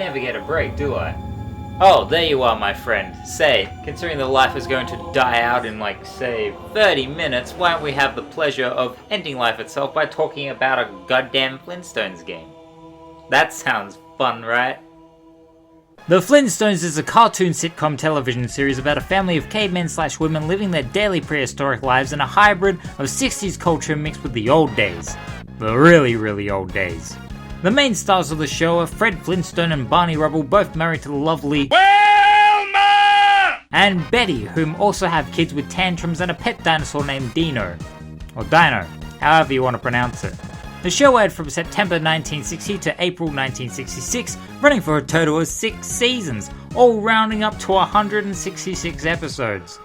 never get a break, do I? Oh, there you are, my friend. Say, considering the life is going to die out in like, say, 30 minutes, why don't we have the pleasure of ending life itself by talking about a goddamn Flintstones game? That sounds fun, right? The Flintstones is a cartoon sitcom television series about a family of cavemen/women living their daily prehistoric lives in a hybrid of 60s culture mixed with the old days. The really, really old days. The main stars of the show are Fred Flintstone and Barney Rubble, both married to the lovely Wilma! And Betty, whom also have kids with tantrums and a pet dinosaur named Dino. Or Dino, however you want to pronounce it. The show aired from September 1960 to April 1966, running for a total of 6 seasons, all rounding up to 166 episodes.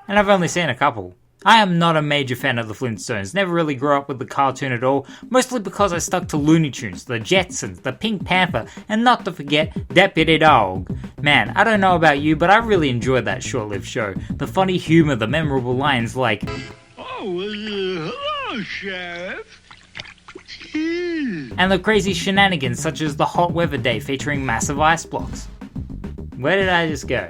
And I've only seen a couple. I am not a major fan of the Flintstones, never really grew up with the cartoon at all, mostly because I stuck to Looney Tunes, the Jetsons, the Pink Panther, and not to forget Deputy Dog. Man, I don't know about you, but I really enjoyed that short-lived show. The funny humour, the memorable lines like, "Oh, hello, Sheriff." And the crazy shenanigans such as the hot weather day featuring massive ice blocks. Where did I just go?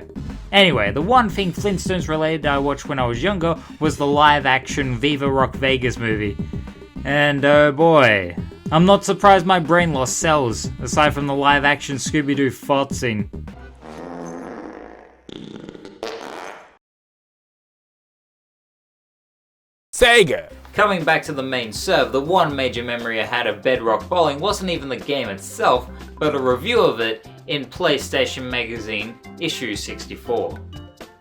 Anyway, the one thing Flintstones related I watched when I was younger was the live action Viva Rock Vegas movie. And oh boy, I'm not surprised my brain lost cells, aside from the live action Scooby-Doo fart scene. Sega! Coming back to the main serve, the one major memory I had of Bedrock Bowling wasn't even the game itself, but a review of it in PlayStation Magazine, issue 64.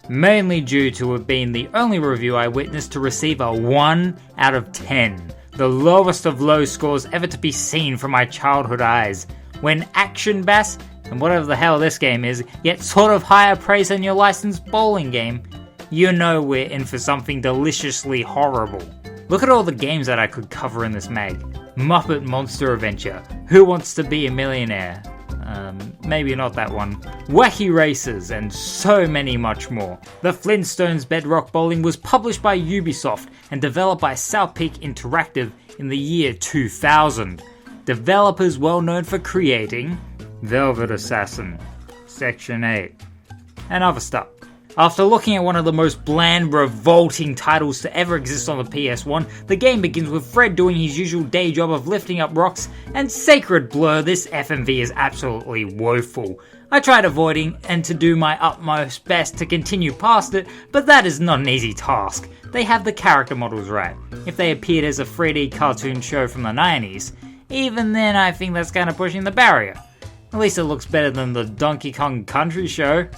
Mainly due to it being the only review I witnessed to receive a 1 out of 10, the lowest of low scores ever to be seen from my childhood eyes. When Action Bass, and whatever the hell this game is, get sort of higher praise than your licensed bowling game, you know we're in for something deliciously horrible. Look at all the games that I could cover in this mag. Muppet Monster Adventure, Who Wants to Be a Millionaire? Maybe not that one. Wacky Races, and so many much more. The Flintstones Bedrock Bowling was published by Ubisoft and developed by South Peak Interactive in the year 2000. Developers well known for creating Velvet Assassin, Section 8, and other stuff. After looking at one of the most bland, revolting titles to ever exist on the PS1, the game begins with Fred doing his usual day job of lifting up rocks, and sacred blur, this FMV is absolutely woeful. I tried avoiding and to do my utmost best to continue past it, but that is not an easy task. They have the character models right. If they appeared as a 3D cartoon show from the 90s, even then I think that's kind of pushing the barrier. At least it looks better than the Donkey Kong Country show.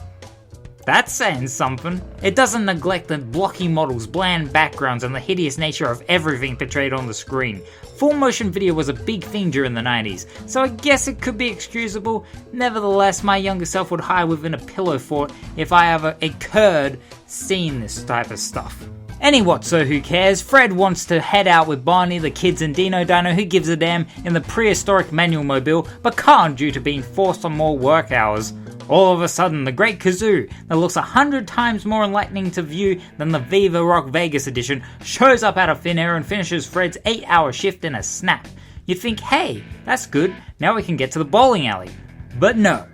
That's saying something. It doesn't neglect the blocky models, bland backgrounds, and the hideous nature of everything portrayed on the screen. Full motion video was a big thing during the 90s, so I guess it could be excusable. Nevertheless, my younger self would hide within a pillow fort if I ever occurred seeing this type of stuff. Anyway, so who cares? Fred wants to head out with Barney, the kids, and Dino who gives a damn, in the prehistoric manual mobile, but can't due to being forced on more work hours. All of a sudden, the Great Kazoo, that looks 100 times more enlightening to view than the Viva Rock Vegas edition, shows up out of thin air and finishes Fred's 8-hour shift in a snap. You'd think, hey, that's good, now we can get to the bowling alley. But no,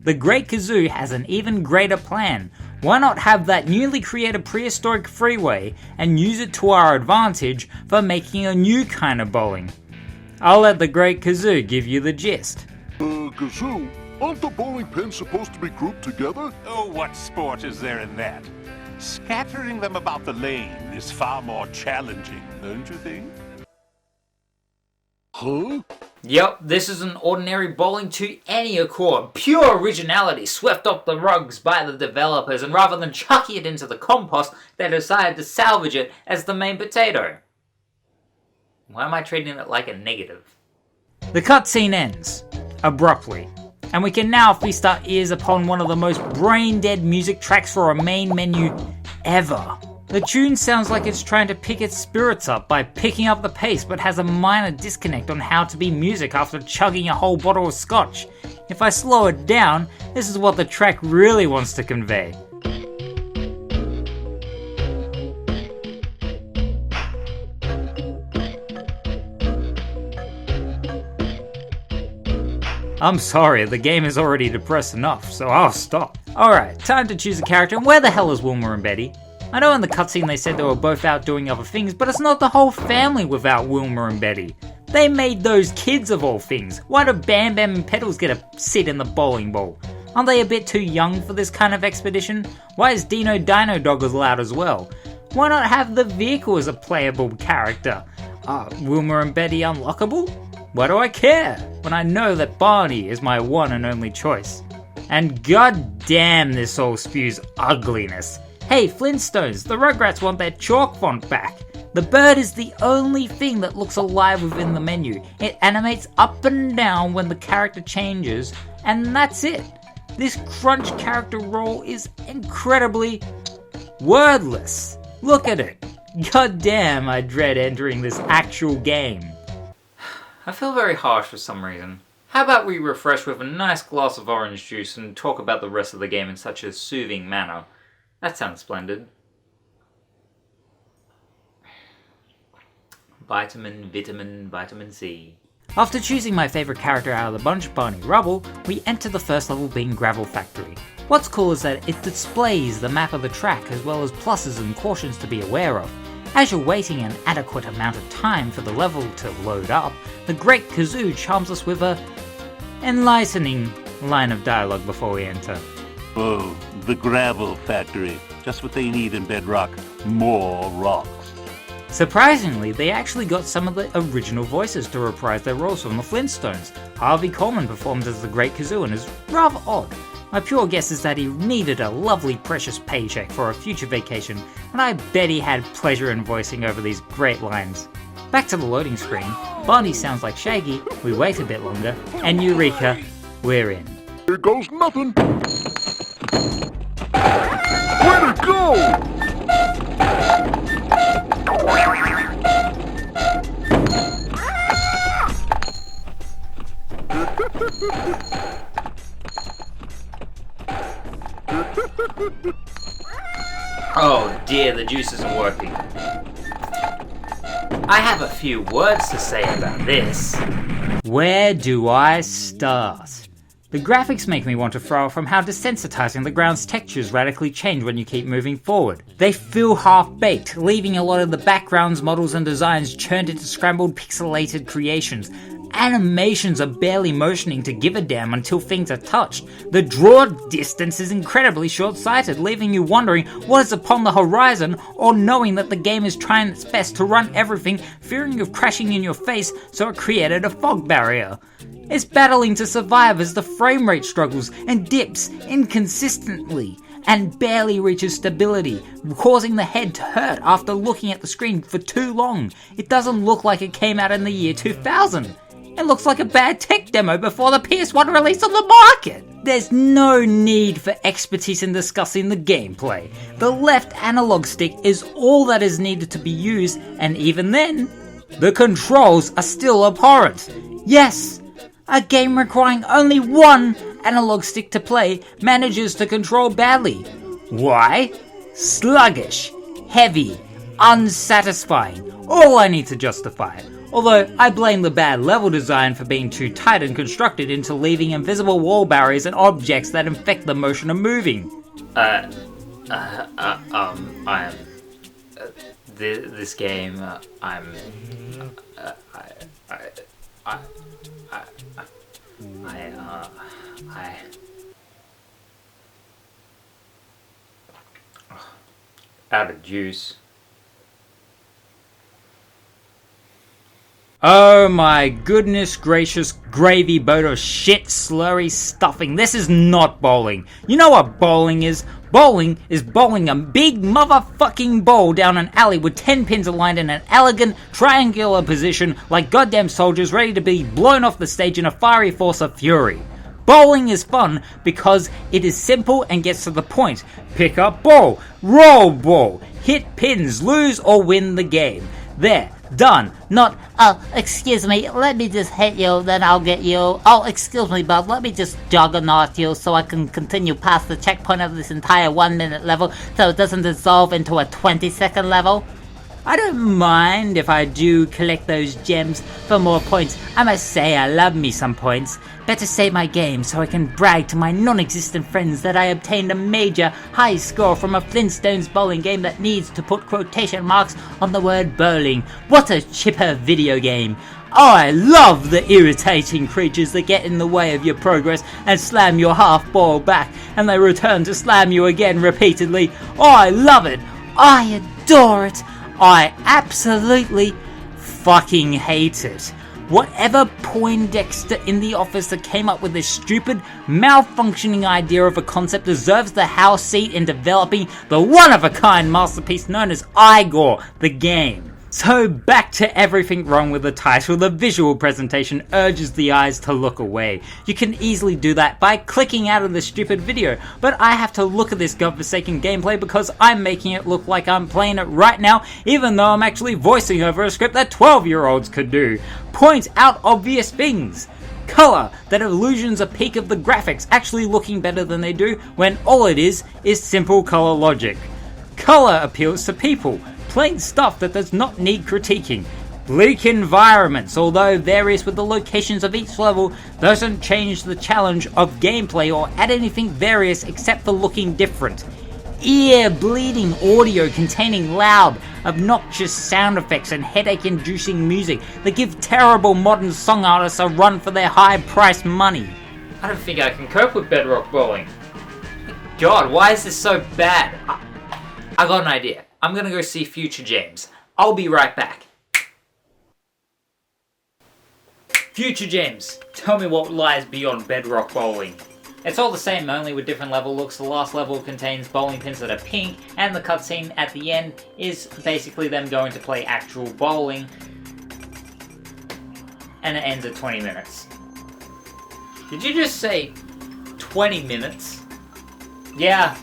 the Great Kazoo has an even greater plan. Why not have that newly created prehistoric freeway and use it to our advantage for making a new kind of bowling? I'll let the Great Kazoo give you the gist. Kazoo? Aren't the bowling pins supposed to be grouped together? Oh, what sport is there in that? Scattering them about the lane is far more challenging, don't you think? Huh? Yep, this is an ordinary bowling to any accord. Pure originality swept off the rugs by the developers, and rather than chucking it into the compost, they decided to salvage it as the main potato. Why am I treating it like a negative? The cutscene ends abruptly, and we can now feast our ears upon one of the most brain-dead music tracks for a main menu ever. The tune sounds like it's trying to pick its spirits up by picking up the pace, but has a minor disconnect on how to be music after chugging a whole bottle of scotch. If I slow it down, this is what the track really wants to convey. I'm sorry, the game is already depressed enough, so I'll stop. Alright, time to choose a character, and where the hell is Wilma and Betty? I know in the cutscene they said they were both out doing other things, but it's not the whole family without Wilma and Betty. They made those kids of all things. Why do Bam Bam and Petals get a sit in the bowling ball? Aren't they a bit too young for this kind of expedition? Why is Dino Dog allowed as well? Why not have the vehicle as a playable character? Are Wilma and Betty unlockable? Why do I care, when I know that Barney is my one and only choice? And god damn, this all spews ugliness. Hey Flintstones, the Rugrats want their chalk font back. The bird is the only thing that looks alive within the menu. It animates up and down when the character changes, and that's it. This Crunch character role is incredibly wordless. Look at it. God damn, I dread entering this actual game. I feel very harsh for some reason. How about we refresh with a nice glass of orange juice and talk about the rest of the game in such a soothing manner? That sounds splendid. Vitamin C. After choosing my favourite character out of the bunch, Barney Rubble, we enter the first level being Gravel Factory. What's cool is that it displays the map of the track as well as pluses and cautions to be aware of. As you're waiting an adequate amount of time for the level to load up, the Great Kazoo charms us with a enlightening line of dialogue before we enter. Oh, the Gravel Factory. Just what they need in Bedrock. More rocks. Surprisingly, they actually got some of the original voices to reprise their roles from the Flintstones. Harvey Korman performed as the Great Kazoo and is rather odd. My pure guess is that he needed a lovely precious paycheck for a future vacation, and I bet he had pleasure in voicing over these great lines. Back to the loading screen, Barney sounds like Shaggy, we wait a bit longer, and Eureka, we're in. Here goes nothing. Way to go! Oh dear, the juice isn't working. I have a few words to say about this. Where do I start? The graphics make me want to throw up from how desensitizing the ground's textures radically change when you keep moving forward. They feel half-baked, leaving a lot of the backgrounds, models and designs churned into scrambled pixelated creations. Animations are barely motioning to give a damn until things are touched. The draw distance is incredibly short-sighted, leaving you wondering what is upon the horizon, or knowing that the game is trying its best to run everything, fearing of crashing in your face, so it created a fog barrier. It's battling to survive as the frame rate struggles and dips inconsistently and barely reaches stability, causing the head to hurt after looking at the screen for too long. It doesn't look like it came out in the year 2000. It looks like a bad tech demo before the PS1 release on the market. There's no need for expertise in discussing the gameplay. The left analog stick is all that is needed to be used, and even then, the controls are still abhorrent. Yes, a game requiring only one analog stick to play manages to control badly. Why? Sluggish, heavy, unsatisfying. All I need to justify it. Although, I blame the bad level design for being too tight and constructed into leaving invisible wall barriers and objects that infect the motion of moving. This game, I out of juice. Oh my goodness gracious gravy boat of shit slurry stuffing. This is not bowling. You know what bowling is? Bowling is bowling a big motherfucking bowl down an alley with 10 pins aligned in an elegant triangular position like goddamn soldiers ready to be blown off the stage in a fiery force of fury. Bowling is fun because it is simple and gets to the point. Pick up ball, roll ball, hit pins, lose or win the game. There, done. Not, excuse me, let me just hit you, then I'll get you. Oh, excuse me, bud, let me just juggernaut you so I can continue past the checkpoint of this entire 1 minute level so it doesn't dissolve into a 20-second level. I don't mind if I do collect those gems for more points. I must say I love me some points. Better save my game so I can brag to my non-existent friends that I obtained a major high score from a Flintstones bowling game that needs to put quotation marks on the word bowling. What a chipper video game. Oh, I love the irritating creatures that get in the way of your progress and slam your half ball back, and they return to slam you again repeatedly. Oh, I love it. I adore it. I absolutely fucking hate it. Whatever Poindexter in the office that came up with this stupid, malfunctioning idea of a concept deserves the house seat in developing the one-of-a-kind masterpiece known as Igor the game. So back to everything wrong with the title. The visual presentation urges the eyes to look away. You can easily do that by clicking out of the stupid video, but I have to look at this godforsaken gameplay because I'm making it look like I'm playing it right now, even though I'm actually voicing over a script that 12-year-olds could do. Point out obvious things. Color that illusions a peak of the graphics actually looking better than they do when all it is simple color logic. Color appeals to people. Plain stuff that does not need critiquing. Bleak environments, although various with the locations of each level, doesn't change the challenge of gameplay or add anything various except for looking different. Ear-bleeding audio containing loud, obnoxious sound effects and headache-inducing music that give terrible modern song artists a run for their high-priced money. I don't think I can cope with Bedrock bowling. God, why is this so bad? I got an idea. I'm gonna go see future James. I'll be right back. Future James, tell me what lies beyond Bedrock bowling. It's all the same, only with different level looks. The last level contains bowling pins that are pink, and the cutscene at the end is basically them going to play actual bowling. And it ends at 20 minutes. Did you just say 20 minutes? Yeah,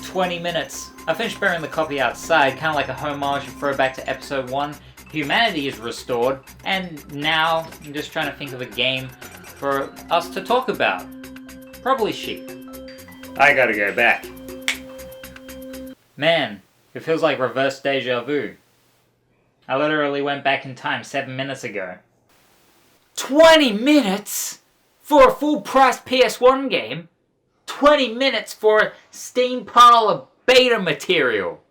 20 minutes. I finished burying the copy outside, kind of like a homage and throwback to episode 1. Humanity is restored, and now I'm just trying to think of a game for us to talk about. Probably Sheep. I gotta go back. Man, it feels like reverse deja vu. I literally went back in time 7 minutes ago. 20 minutes? For a full-priced PS1 game? 20 minutes for a Steam parlor beta material.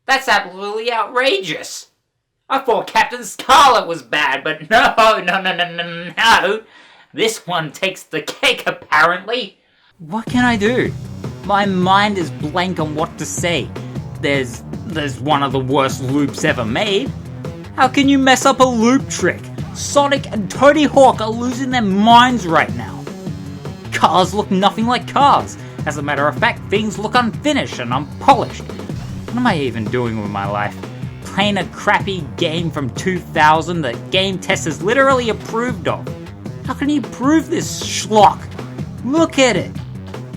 That's absolutely outrageous. I thought Captain Scarlet was bad, but no. This one takes the cake, apparently. What can I do? My mind is blank on what to say. There's one of the worst loops ever made. How can you mess up a loop trick? Sonic and Tony Hawk are losing their minds right now. Cars look nothing like cars. As a matter of fact, things look unfinished and unpolished. What am I even doing with my life? Playing a crappy game from 2000 that game testers literally approved of. How can you prove this schlock? Look at it.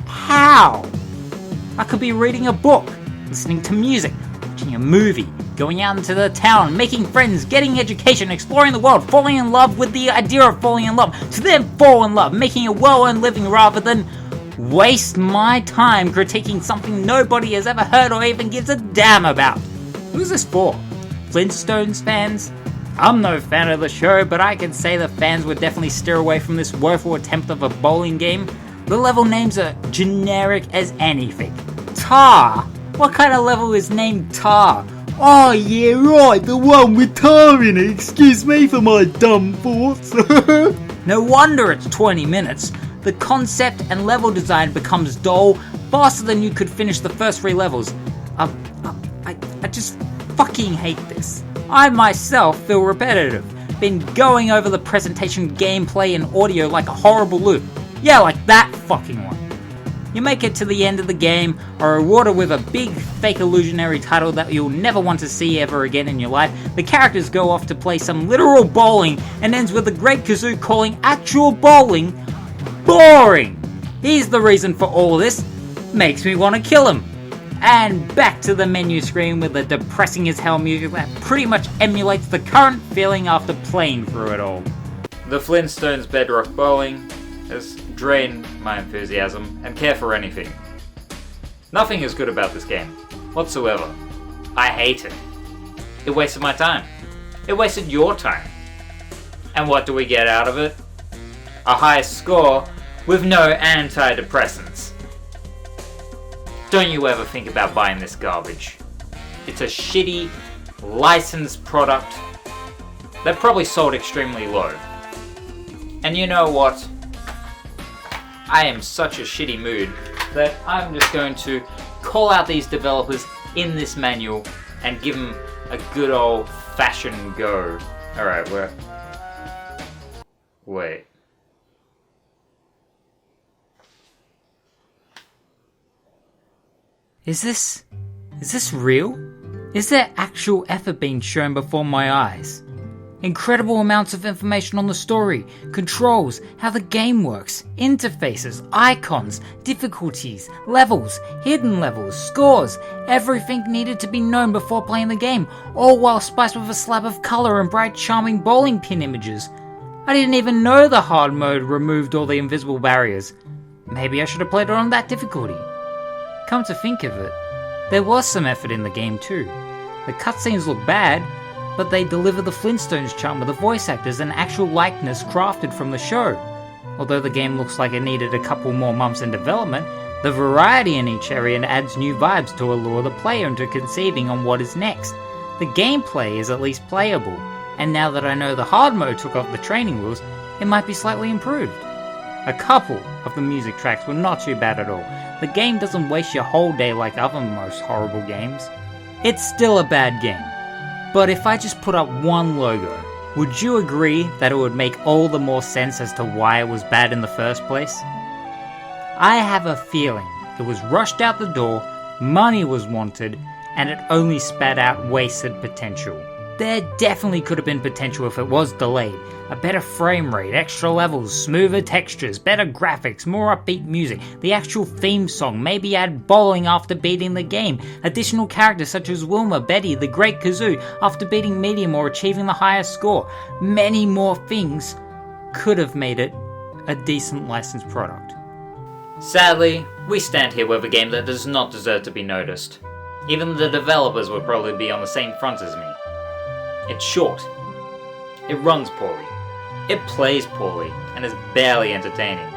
How? I could be reading a book, listening to music, watching a movie, going out into the town, making friends, getting education, exploring the world, falling in love with the idea of falling in love, to then fall in love, making a well-earned living rather than waste my time critiquing something nobody has ever heard or even gives a damn about. Who's this for? Flintstones fans? I'm no fan of the show, but I can say the fans would definitely steer away from this woeful attempt of a bowling game. The level names are generic as anything. Tar? What kind of level is named Tar? Oh yeah, right, the one with tar in it. Excuse me for my dumb thoughts. No wonder it's 20 minutes. The concept and level design becomes dull faster than you could finish the first 3 levels. I just fucking hate this. I myself feel repetitive. Been going over the presentation, gameplay, and audio like a horrible loop. Yeah, like that fucking one. You make it to the end of the game, are rewarded with a big fake illusionary title that you'll never want to see ever again in your life. The characters go off to play some literal bowling and ends with the Great Kazoo calling actual bowling boring. Here's the reason for all this. Makes me want to kill him. And back to the menu screen with the depressing as hell music that pretty much emulates the current feeling after playing through it all. The Flintstones Bedrock bowling has drained my enthusiasm and care for anything. Nothing is good about this game, whatsoever. I hate it. It wasted my time. It wasted your time. And what do we get out of it? A high score with no antidepressants. Don't you ever think about buying this garbage. It's a shitty, licensed product that probably sold extremely low. And you know what? I am such a shitty mood that I'm just going to call out these developers in this manual and give them a good old fashioned go. Alright, wait. Is this real? Is there actual effort being shown before my eyes? Incredible amounts of information on the story, controls, how the game works, interfaces, icons, difficulties, levels, hidden levels, scores, everything needed to be known before playing the game, all while spiced with a slab of colour and bright charming bowling pin images. I didn't even know the hard mode removed all the invisible barriers. Maybe I should have played it on that difficulty. Come to think of it, there was some effort in the game too. The cutscenes look bad, but they deliver the Flintstones charm with the voice actors and actual likeness crafted from the show. Although the game looks like it needed a couple more months in development, the variety in each area adds new vibes to allure the player into conceiving on what is next. The gameplay is at least playable, and now that I know the hard mode took off the training wheels, it might be slightly improved. A couple of the music tracks were not too bad at all. The game doesn't waste your whole day like other most horrible games. It's still a bad game. But if I just put up one logo, would you agree that it would make all the more sense as to why it was bad in the first place? I have a feeling it was rushed out the door, money was wanted, and it only spat out wasted potential. There definitely could have been potential if it was delayed. A better frame rate, extra levels, smoother textures, better graphics, more upbeat music, the actual theme song, maybe add bowling after beating the game, additional characters such as Wilma, Betty, the Great Kazoo after beating medium or achieving the highest score. Many more things could have made it a decent licensed product. Sadly, we stand here with a game that does not deserve to be noticed. Even the developers would probably be on the same front as me. It's short. It runs poorly. It plays poorly, and is barely entertaining.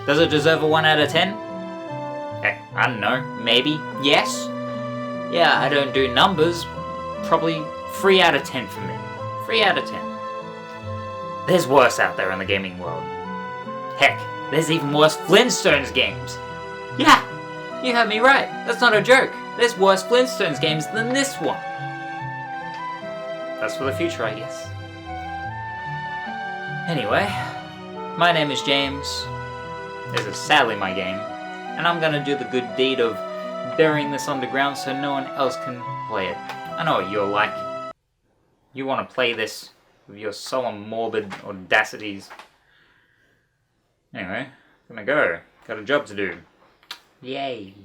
Does it deserve a 1 out of 10? I don't know, maybe, yes? Yeah, I don't do numbers. Probably 3 out of 10 for me. 3 out of 10. There's worse out there in the gaming world. Heck, there's even worse Flintstones games. Yeah, you heard me right. That's not a joke. There's worse Flintstones games than this one. That's for the future, I guess. Anyway, my name is James. This is sadly my game, and I'm gonna do the good deed of burying this underground so no one else can play it. I know what you're like. You want to play this with your solemn morbid audacities. Anyway, gonna go. Got a job to do. Yay.